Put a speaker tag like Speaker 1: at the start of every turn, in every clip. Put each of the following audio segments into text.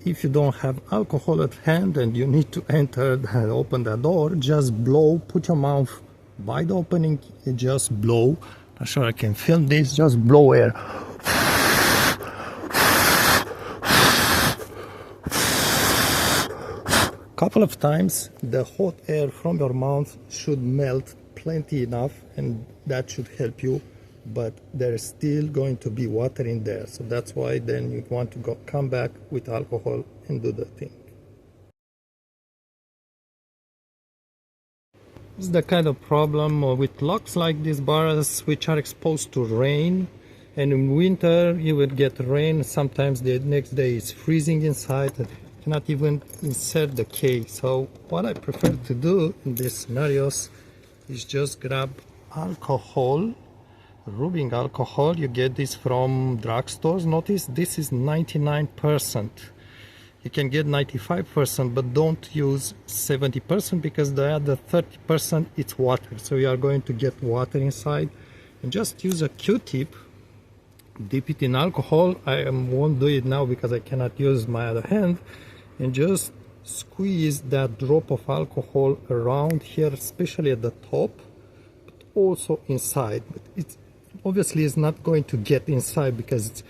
Speaker 1: if you don't have alcohol at hand and you need to enter and open the door, just blow, put your mouth by the opening and just blow. Not sure I can film this, just blow air. Couple of times the hot air from your mouth should melt plenty enough, and that should help you, but there's still going to be water in there, so that's why then you want to come back with alcohol and do the thing. This is the kind of problem with locks like these bars which are exposed to rain, and in winter you will get rain. Sometimes the next day it's freezing inside and you cannot even insert the key. So what I prefer to do in these scenarios is just grab alcohol, rubbing alcohol. You get this from drugstores. Notice this is 99%. You can get 95%, but don't use 70% because the other 30% it's water. So you are going to get water inside. And just use a Q-tip, dip it in alcohol. I won't do it now because I cannot use my other hand. And just squeeze that drop of alcohol around here, especially at the top, but also inside. But it obviously is not going to get inside because it's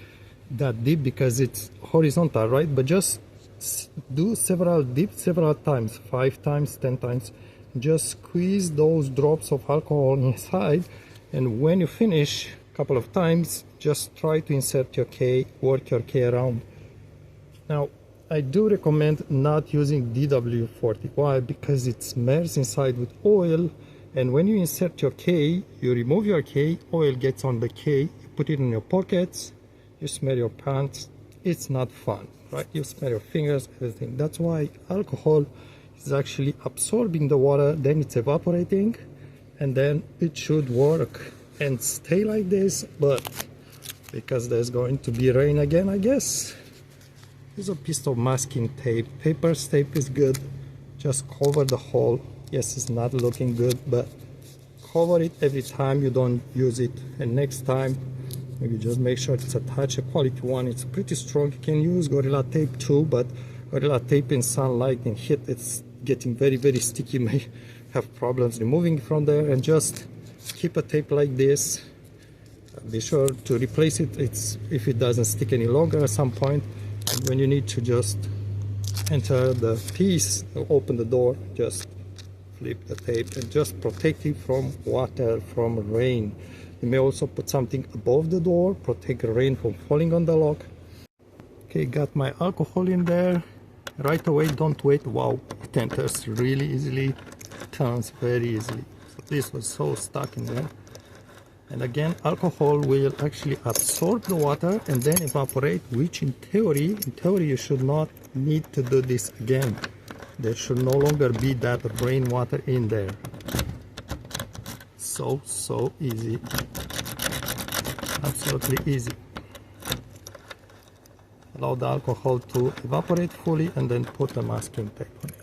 Speaker 1: that deep, because it's horizontal, right? But just do several dips several times, 5 times, 10 times. Just squeeze those drops of alcohol inside, and when you finish a couple of times, just try to insert your key, work your key around. Now I do recommend not using DW40. Why? Because it smears inside with oil, and when you insert your key, you remove your key, oil gets on the key, you put it in your pockets, you smear your pants. It's not fun, right? You smear your fingers, everything. That's why alcohol is actually absorbing the water, then it's evaporating, and then it should work and stay like this. But because there's going to be rain again, I guess, here's a piece of masking tape. Paper tape is good. Just cover the hole. Yes, it's not looking good, but cover it every time you don't use it. And next time, maybe just make sure it's attached, a quality one. It's pretty strong. You can use Gorilla Tape too, but Gorilla Tape in sunlight and heat, it's getting very, very sticky. You may have problems removing it from there. And just keep a tape like this. Be sure to replace it if it doesn't stick any longer at some point. And when you need to just enter the piece, open the door, just flip the tape and just protect it from water, from rain. You may also put something above the door, protect rain from falling on the lock. Okay, got my alcohol in there. Right away, don't wait. Wow, it enters really easily, turns very easily. So this was so stuck in there. And again, alcohol will actually absorb the water and then evaporate, which in theory you should not need to do this again. There should no longer be that rainwater in there. So easy. Absolutely easy. Allow the alcohol to evaporate fully and then put the masking tape on it.